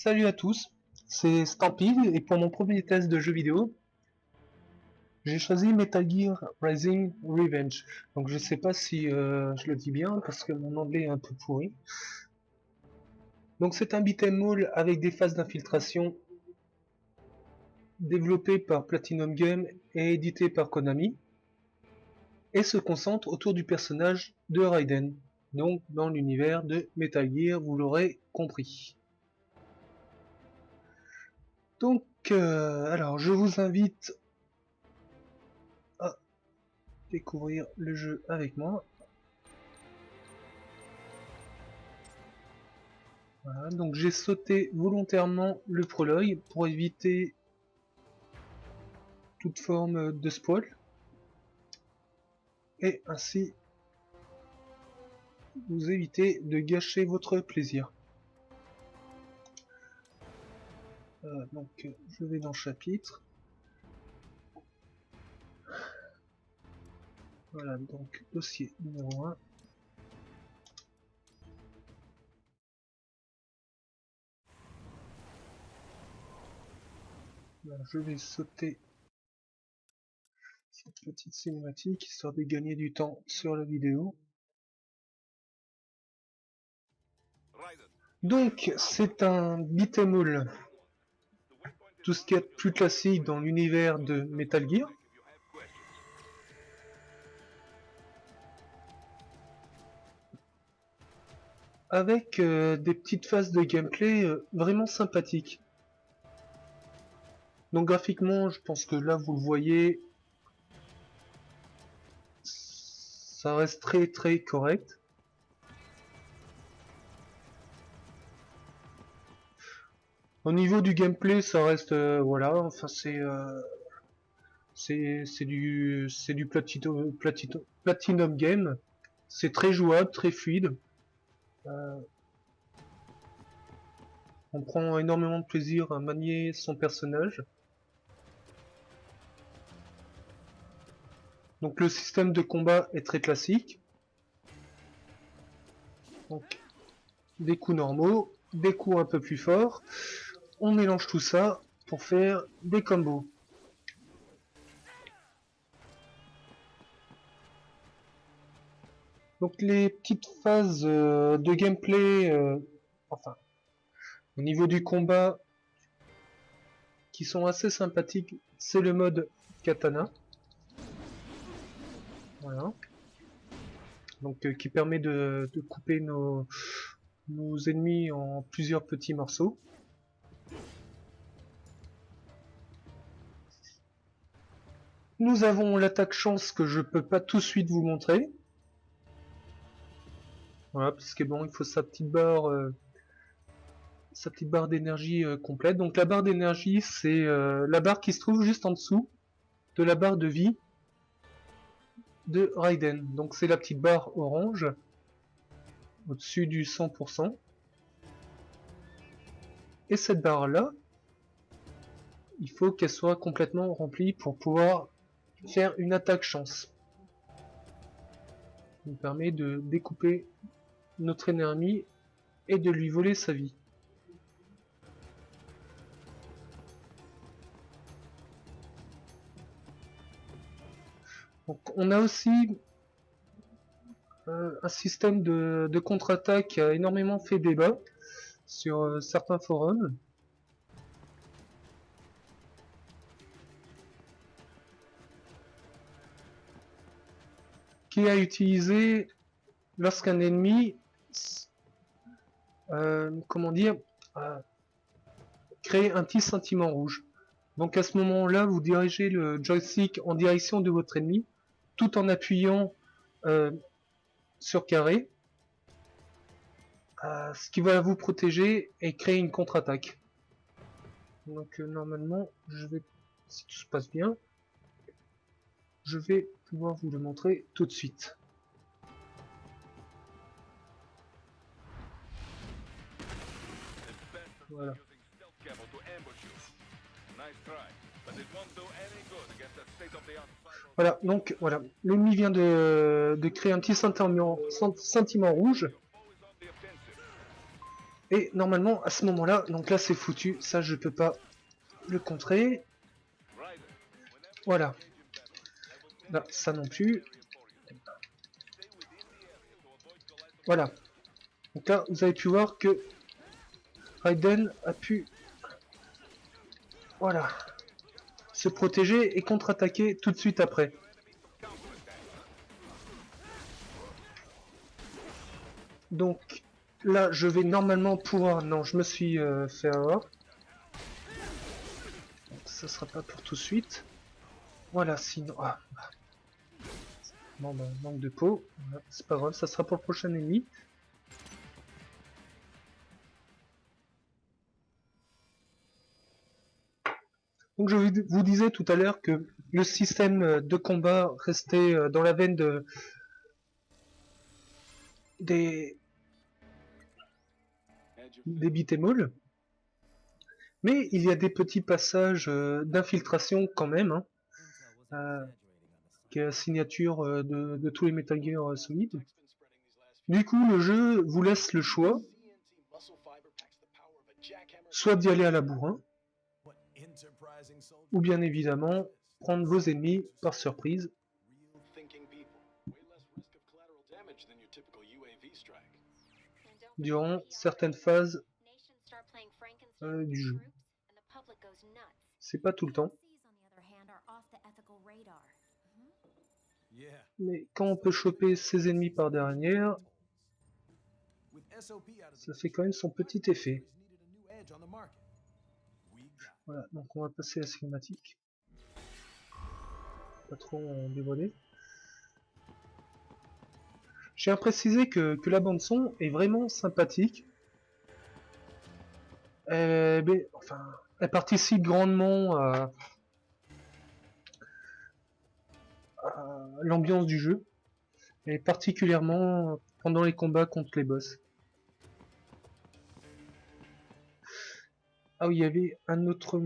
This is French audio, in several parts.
Salut à tous, c'est Stampede et pour mon premier test de jeu vidéo, j'ai choisi Metal Gear Rising Revenge. Donc je sais pas si je le dis bien parce que mon anglais est un peu pourri. Donc c'est un beat'em all avec des phases d'infiltration développé par Platinum Games et édité par Konami et se concentre autour du personnage de Raiden, donc dans l'univers de Metal Gear, vous l'aurez compris. Donc alors je vous invite à découvrir le jeu avec moi. Voilà, donc j'ai sauté volontairement le prologue pour éviter toute forme de spoil et ainsi vous éviter de gâcher votre plaisir. Donc je vais dans chapitre. Voilà, donc dossier numéro 1. Voilà, je vais sauter cette petite cinématique histoire de gagner du temps sur la vidéo. Donc c'est un beat'em all, tout ce qui est plus classique dans l'univers de Metal Gear. Avec des petites phases de gameplay vraiment sympathiques. Donc graphiquement, je pense que là vous le voyez, ça reste très correct. Au niveau du gameplay, ça reste voilà, enfin c'est du Platinum Game. C'est très jouable, très fluide. On prend énormément de plaisir à manier son personnage. Donc le système de combat est très classique. Donc des coups normaux, des coups un peu plus forts. On mélange tout ça pour faire des combos. Donc les petites phases de gameplay, enfin au niveau du combat, qui sont assez sympathiques, c'est le mode katana. Voilà. Donc qui permet de couper nos ennemis en plusieurs petits morceaux. Nous avons l'attaque chance que je peux pas tout de suite vous montrer. Voilà, parce que bon, il faut sa petite barre d'énergie complète. Donc la barre d'énergie, c'est la barre qui se trouve juste en dessous de la barre de vie de Raiden. Donc c'est la petite barre orange au-dessus du 100%. Et cette barre là, il faut qu'elle soit complètement remplie pour pouvoir faire une attaque chance. Ça nous permet de découper notre ennemi et de lui voler sa vie. Donc on a aussi un système de contre-attaque qui a énormément fait débat sur certains forums. Qui a utilisé lorsqu'un ennemi comment dire crée un petit sentiment rouge. Donc à ce moment-là, vous dirigez le joystick en direction de votre ennemi tout en appuyant sur carré, ce qui va vous protéger et créer une contre-attaque. Donc normalement, je vais, si tout se passe bien, je vais pouvoir vous le montrer tout de suite. Voilà. Voilà, donc voilà, l'ennemi vient de créer un petit sentiment rouge. Et normalement, à ce moment-là, donc là c'est foutu, ça je peux pas le contrer. Voilà. Là, ça non plus. Voilà. Donc là, vous avez pu voir que Raiden a pu, voilà, se protéger et contre-attaquer tout de suite après. Donc là, je vais normalement pouvoir... Non, je me suis fait avoir. Ça sera pas pour tout de suite. Voilà, sinon... Ah. Bon, bah, manque de peau. Voilà, c'est pas grave, ça sera pour le prochain ennemi. Donc je vous disais tout à l'heure que le système de combat restait dans la veine des beat'em all. Mais il y a des petits passages d'infiltration quand même, hein, qui est la signature de tous les Metal Gear Solid. Du coup, le jeu vous laisse le choix, soit d'y aller à la bourrin, ou bien évidemment prendre vos ennemis par surprise durant certaines phases du jeu. C'est pas tout le temps. Mais quand on peut choper ses ennemis par derrière, ça fait quand même son petit effet. Voilà, donc on va passer à la cinématique. Pas trop en dévoiler. J'ai à préciser que la bande son est vraiment sympathique. Enfin, elle participe grandement à l'ambiance du jeu, et particulièrement pendant les combats contre les boss. Ah oui, il y avait un autre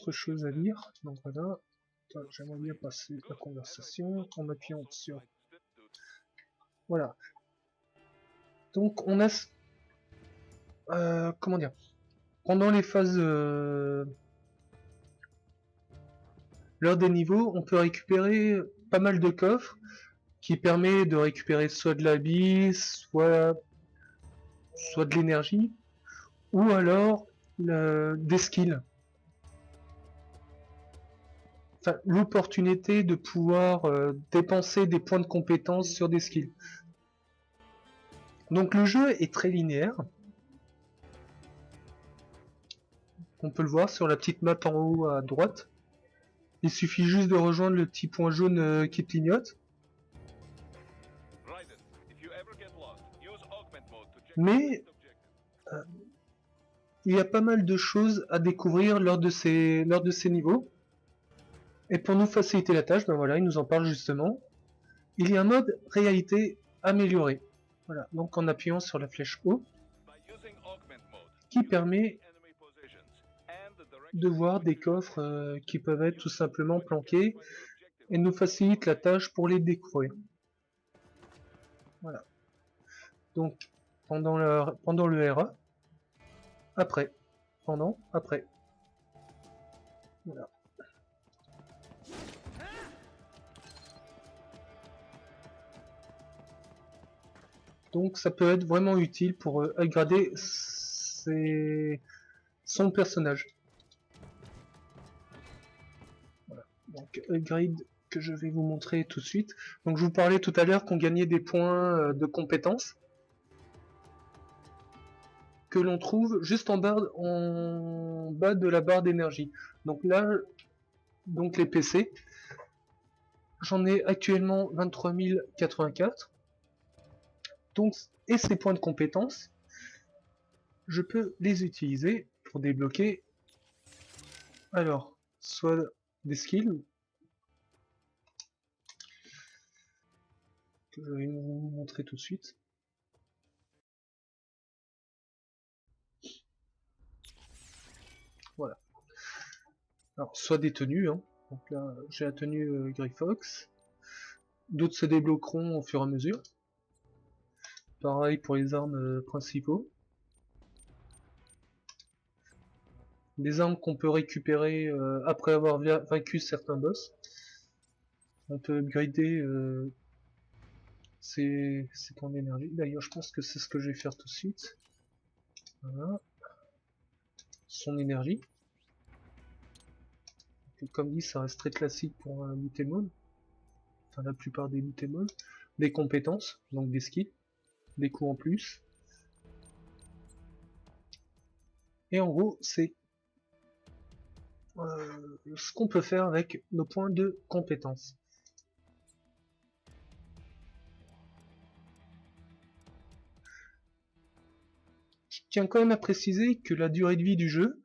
chose à dire. Donc voilà, j'aimerais bien passer la conversation en appuyant sur... Voilà. Donc on a... comment dire? Pendant les phases... lors des niveaux, on peut récupérer pas mal de coffres qui permet de récupérer soit de la vie, soit de l'énergie, ou alors des skills. Enfin, l'opportunité de pouvoir dépenser des points de compétence sur des skills. Donc le jeu est très linéaire. On peut le voir sur la petite map en haut à droite. Il suffit juste de rejoindre le petit point jaune qui clignote. Mais il y a pas mal de choses à découvrir lors de ces niveaux. Et pour nous faciliter la tâche, ben voilà, il nous en parle justement. Il y a un mode réalité améliorée. Voilà, donc en appuyant sur la flèche haut, qui permet de voir des coffres qui peuvent être tout simplement planqués et nous facilite la tâche pour les découvrir. Voilà. Donc pendant le RA, après, pendant, après. Voilà. Donc ça peut être vraiment utile pour upgrader son personnage. Voilà. Donc upgrade que je vais vous montrer tout de suite. Donc je vous parlais tout à l'heure qu'on gagnait des points de compétences que l'on trouve juste en bas de la barre d'énergie. Donc là, donc les PC, j'en ai actuellement 23 084. Donc, et ces points de compétences, je peux les utiliser pour débloquer, alors, soit des skills, que je vais vous montrer tout de suite. Voilà. Alors, soit des tenues, hein. Donc là, j'ai la tenue Grey Fox. d'autres se débloqueront au fur et à mesure. Pareil pour les armes principaux. Des armes qu'on peut récupérer après avoir vaincu certains boss. On peut upgrader ses points d'énergie. D'ailleurs, je pense que c'est ce que je vais faire tout de suite. Voilà. Son énergie. Et comme dit, ça reste très classique pour un Lutemon. Enfin, la plupart des Lutemon. Des compétences, donc des skills. Des coups en plus. Et en gros, c'est ce qu'on peut faire avec nos points de compétences. Je tiens quand même à préciser que la durée de vie du jeu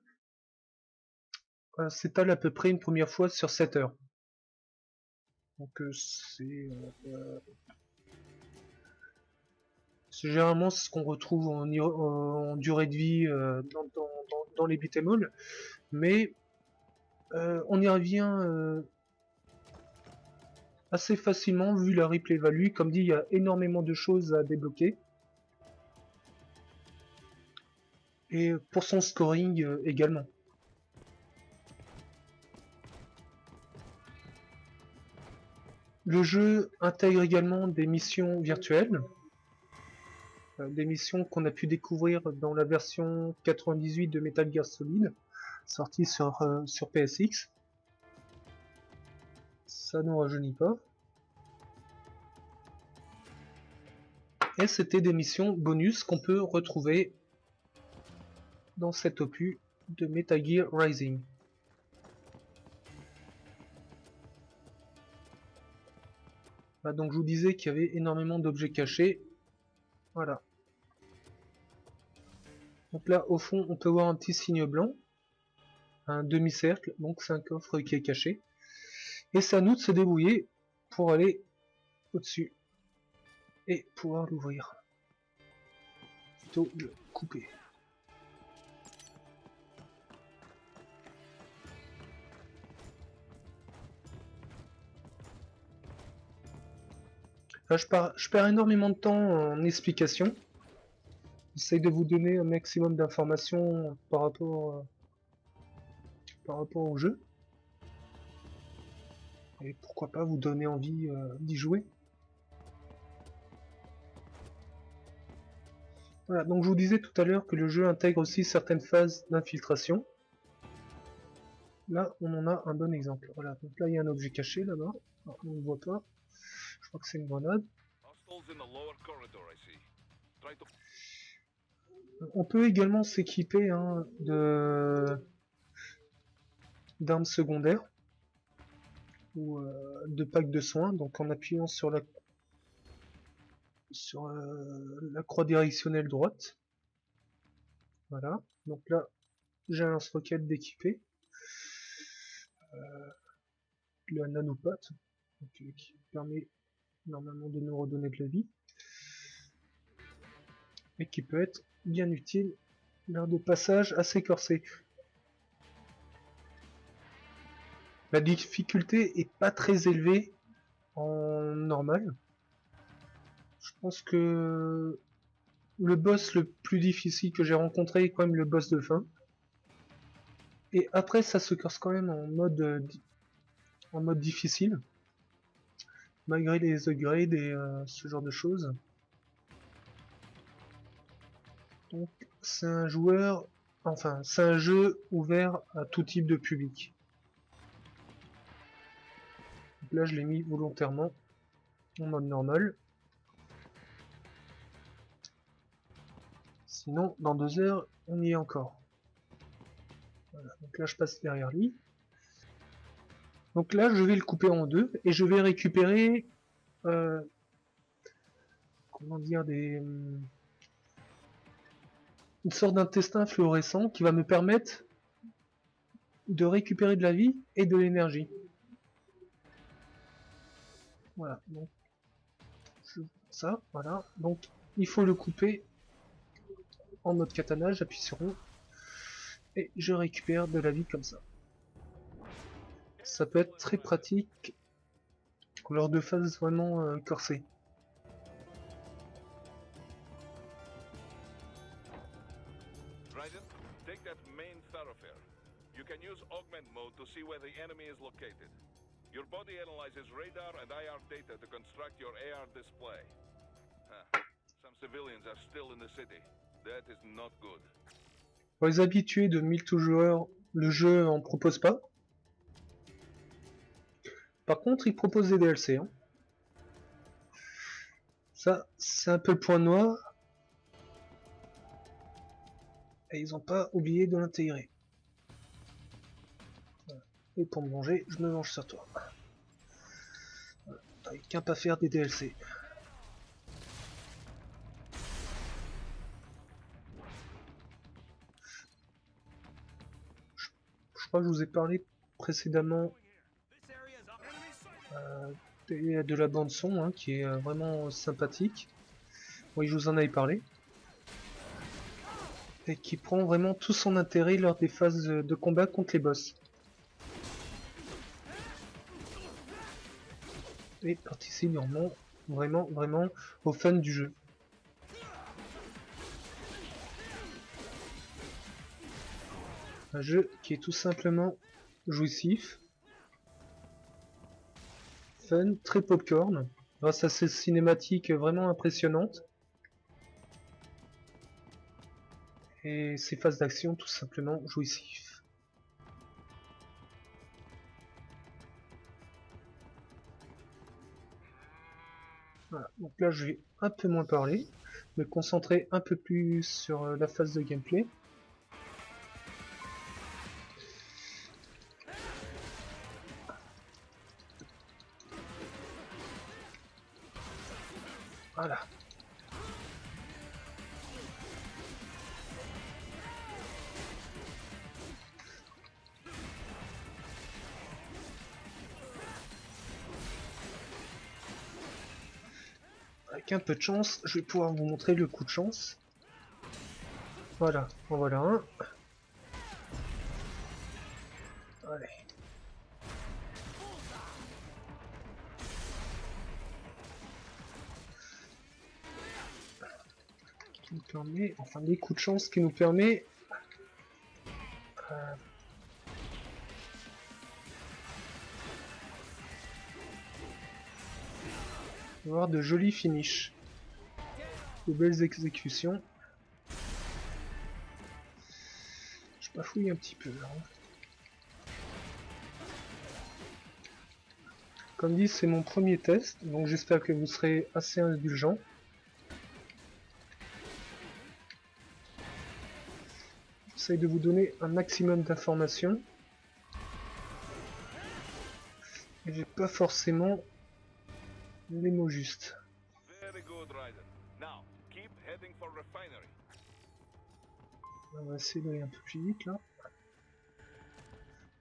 s'étale à peu près une première fois sur 7 heures. Donc c'est généralement ce qu'on retrouve en durée de vie dans les beat'em all, mais on y revient assez facilement vu la replay value. Comme dit, il y a énormément de choses à débloquer. Et pour son scoring également. Le jeu intègre également des missions virtuelles. Des missions qu'on a pu découvrir dans la version 98 de Metal Gear Solid, sortie sur PSX. Ça ne rajeunit pas. Et c'était des missions bonus qu'on peut retrouver dans cet opus de Metal Gear Rising. Voilà, donc je vous disais qu'il y avait énormément d'objets cachés. Voilà. Donc là, au fond, on peut voir un petit signe blanc, un demi-cercle, donc c'est un coffre qui est caché. Et c'est à nous de se débrouiller pour aller au-dessus et pouvoir l'ouvrir. Plutôt le couper. Là, je perds énormément de temps en explication. J'essaie de vous donner un maximum d'informations par rapport au jeu. Et pourquoi pas vous donner envie d'y jouer. Voilà, donc je vous disais tout à l'heure que le jeu intègre aussi certaines phases d'infiltration. Là, on en a un bon exemple. Voilà, donc là, il y a un objet caché là-bas. On ne le voit pas. Je crois que c'est une grenade. On peut également s'équiper d'armes secondaires ou de packs de soins. Donc en appuyant sur la croix directionnelle droite. Voilà. Donc là, j'ai un lance-roquette d'équipé. Le nanopathe, qui permet normalement de nous redonner de la vie. Et qui peut être bien utile lors de passages assez corsés. La difficulté est pas très élevée en normal. Je pense que le boss le plus difficile que j'ai rencontré est quand même le boss de fin. Et après ça se corse quand même en mode difficile. Malgré les upgrades et ce genre de choses. Donc c'est un c'est un jeu ouvert à tout type de public. Donc là je l'ai mis volontairement en mode normal. Sinon dans 2 heures on y est encore. Voilà, donc là je passe derrière lui. Donc là je vais le couper en deux et je vais récupérer comment dire une sorte d'intestin fluorescent qui va me permettre de récupérer de la vie et de l'énergie. Voilà, donc ça, voilà. Donc il faut le couper en mode katana, j'appuie sur rond et je récupère de la vie comme ça. Ça peut être très pratique lors de phases vraiment corsées. Raiden, take that main thoroughfare. You can use augment mode to see where the enemy is located. Your body analyzes radar and IR data to construct your AR display. Some civilians are still in the city. That is not good. Pour les habitués de multijoueur, le jeu en propose pas. Par contre, il propose des DLC. Hein. Ça, c'est un peu le point noir. Et ils n'ont pas oublié de l'intégrer. Et pour me venger, je me venge sur toi. T'avais qu'un pas faire des DLC. Je crois que je vous ai parlé précédemment de la bande son, hein, qui est vraiment sympathique. Oui, je vous en avais parlé. Et qui prend vraiment tout son intérêt lors des phases de combat contre les boss. Et participe vraiment au fun du jeu. Un jeu qui est tout simplement jouissif, fun, très popcorn, grâce à ces cinématiques vraiment impressionnantes. Et ces phases d'action tout simplement jouissif. Voilà, donc là je vais un peu moins parler, me concentrer un peu plus sur la phase de gameplay. Voilà. Avec un peu de chance, je vais pouvoir vous montrer le coup de chance. Voilà, en voilà un. Allez. Qui nous permet, enfin les coups de chance qui nous permet d'avoir de jolis finishes, de belles exécutions. Je bafouille un petit peu là. Comme dit, c'est mon premier test, donc j'espère que vous serez assez indulgents. J'essaie de vous donner un maximum d'informations. Et j'ai pas forcément les mots justes. Very good, Raiden. Now, keep heading for refinery. On va essayer d'aller un peu plus vite là.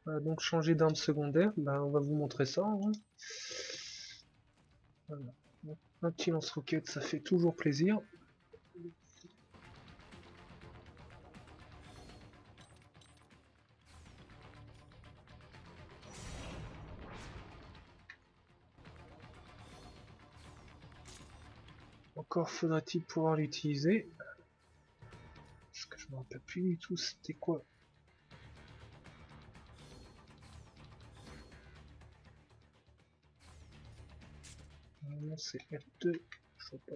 Voilà, donc changer d'arme secondaire, bah, on va vous montrer ça. Hein. Voilà. Donc, un petit lance-roquette, ça fait toujours plaisir. Encore faudra-t-il pouvoir l'utiliser. Parce que je me rappelle plus du tout c'était quoi. Non, c'est F2, je sais pas.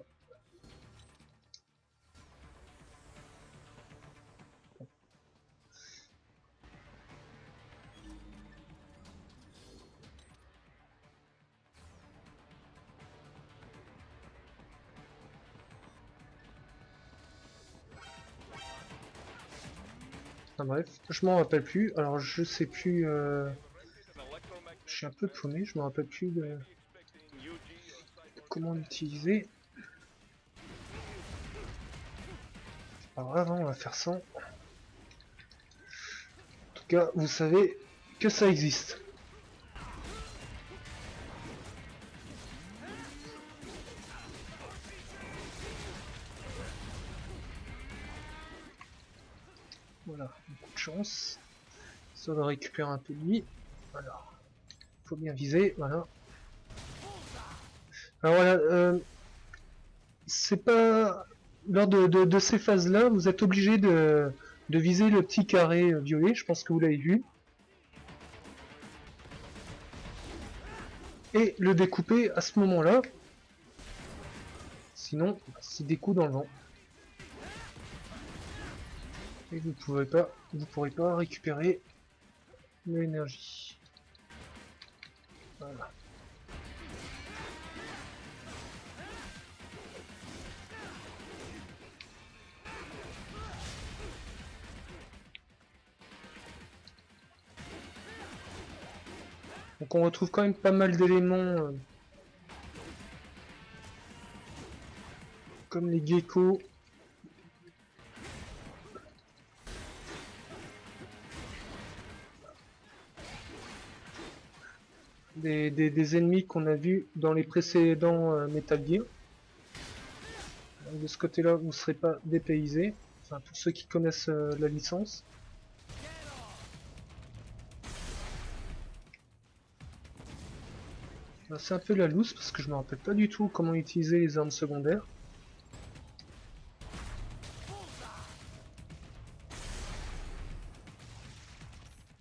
Enfin, bref, je m'en rappelle plus. Alors je sais plus. Je suis un peu paumé, je me rappelle plus de comment l'utiliser. C'est pas grave, hein, on va faire ça. En tout cas, vous savez que ça existe. Voilà, beaucoup de chance. Ça va récupérer un peu de vie. Alors, faut bien viser, voilà. Alors voilà, c'est pas... Lors de ces phases-là, vous êtes obligé de viser le petit carré violet, je pense que vous l'avez vu. Et le découper à ce moment-là. Sinon, c'est des coups dans le vent. Et vous pourrez pas récupérer l'énergie. Voilà. Donc on retrouve quand même pas mal d'éléments comme les geckos. Des ennemis qu'on a vus dans les précédents Metal Gear. De ce côté-là, vous ne serez pas dépaysés. Enfin, pour ceux qui connaissent la licence. C'est un peu la loose parce que je me rappelle pas du tout comment utiliser les armes secondaires.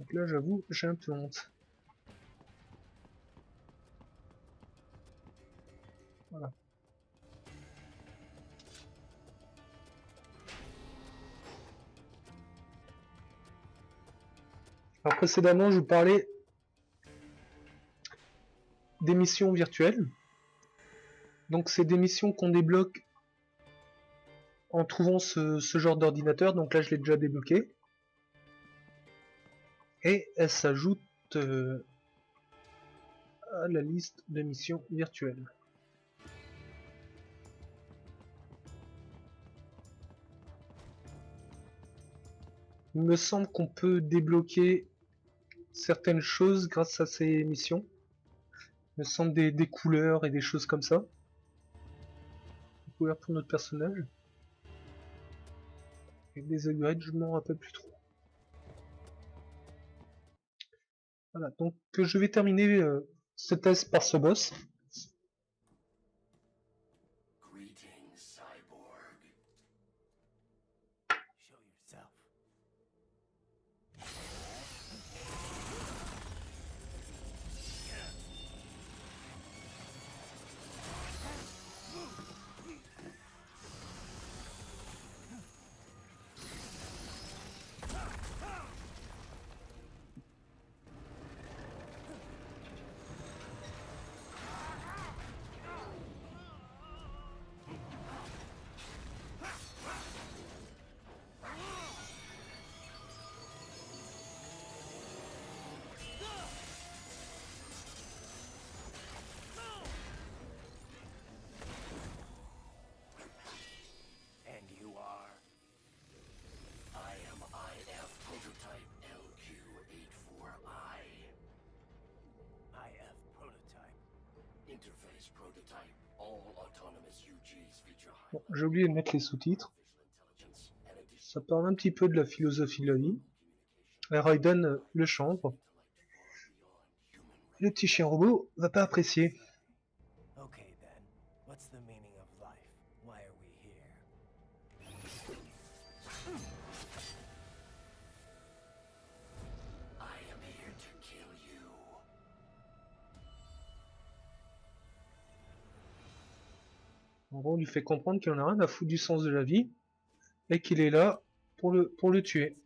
Donc là, j'avoue, j'ai un peu honte. Voilà. Alors précédemment, je vous parlais des missions virtuelles. Donc c'est des missions qu'on débloque en trouvant ce genre d'ordinateur. Donc là, je l'ai déjà débloqué. Et elles s'ajoutent à la liste de missions virtuelles. Il me semble qu'on peut débloquer certaines choses grâce à ces missions. Il me semble des couleurs et des choses comme ça. Des couleurs pour notre personnage. Et des upgrades, je m'en rappelle plus trop. Voilà, donc je vais terminer ce test par ce boss. Bon, j'ai oublié de mettre les sous-titres. Ça parle un petit peu de la philosophie de la vie. Et Raiden le chante. Le petit chien robot va pas apprécier. Okay then, what's the meaning of life? Why are we here? I am here to kill you. En gros, on lui fait comprendre qu'il en a rien à foutre du sens de la vie et qu'il est là pour le tuer.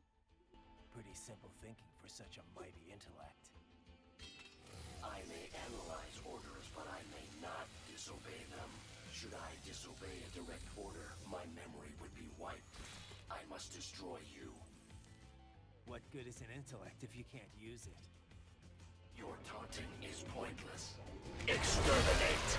Pretty simple thinking for such a mighty intellect. I may analyze orders, but I may not disobey them. Should I disobey a direct order, my memory would be wiped. I must destroy you. What good is an intellect if you can't use it? Your taunting is pointless. Exterminate!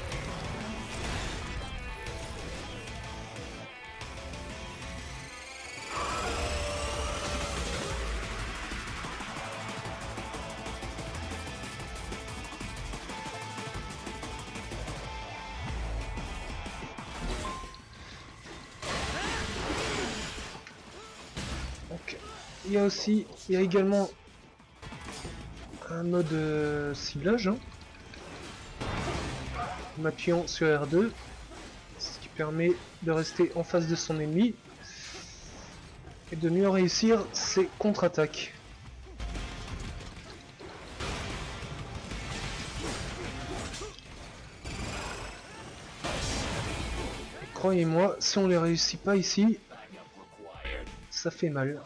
Donc, il y a également un mode ciblage. Hein. en appuyant sur R2, ce qui permet de rester en face de son ennemi et de mieux réussir ses contre-attaques. Croyez-moi, si on les réussit pas ici, ça fait mal.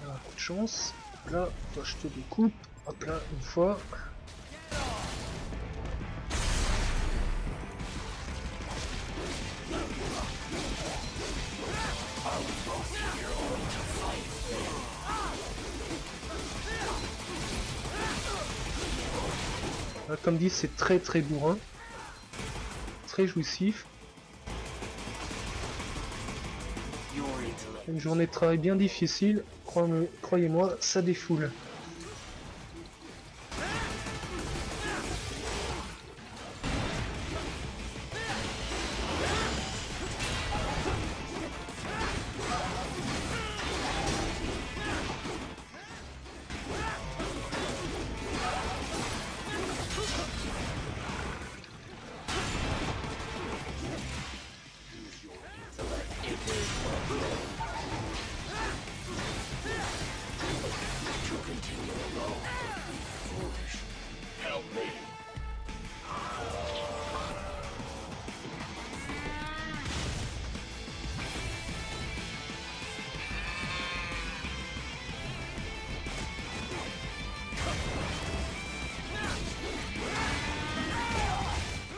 Alors, coup de chance. Là, je te découpe. Hop là, une fois. Là, comme dit, c'est très bourrin. Très jouissif. Une journée de travail bien difficile. Croyez-moi, ça défoule.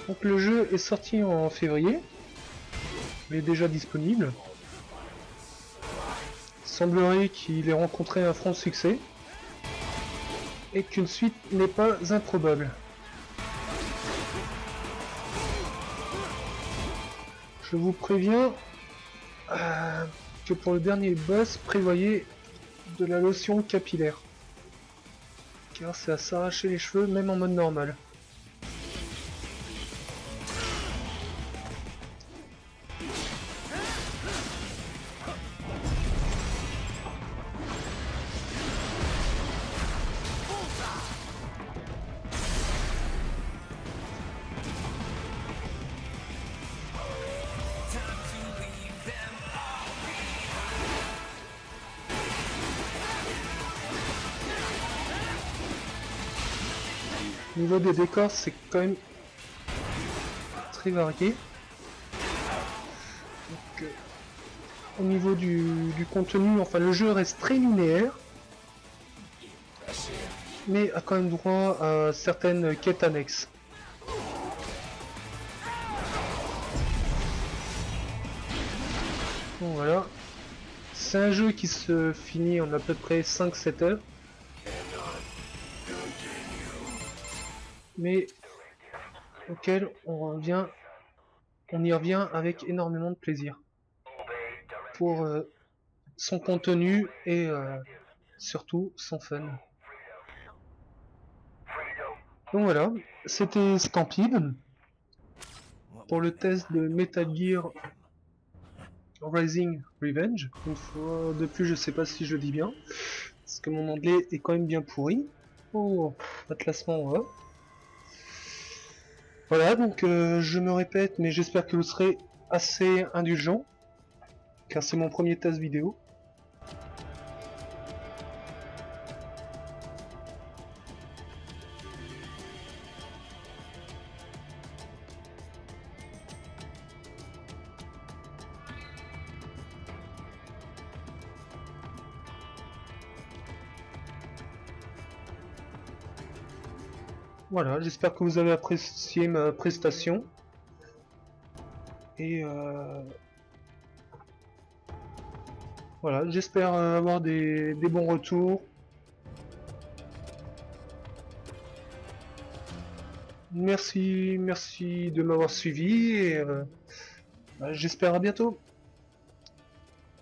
Donc le jeu est sorti en février, il est déjà disponible. Il semblerait qu'il ait rencontré un franc succès et qu'une suite n'est pas improbable. Je vous préviens que pour le dernier boss, prévoyez de la lotion capillaire, car c'est à s'arracher les cheveux même en mode normal. Au niveau des décors, c'est quand même très varié. Donc, au niveau du contenu, enfin le jeu reste très linéaire, mais a quand même droit à certaines quêtes annexes. Bon, voilà. C'est un jeu qui se finit en à peu près 5-7 heures. Mais auquel on y revient avec énormément de plaisir pour son contenu et surtout son fun. Donc voilà, c'était Stampede pour le test de Metal Gear Rising Revenge. Une fois de plus, je sais pas si je dis bien, parce que mon anglais est quand même bien pourri. Oh, classement, ouais. Voilà, donc je me répète, mais j'espère que vous serez assez indulgents, car c'est mon premier test vidéo. Voilà, j'espère que vous avez apprécié ma prestation. Et voilà, j'espère avoir des bons retours. Merci de m'avoir suivi et j'espère à bientôt.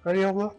Allez, au revoir.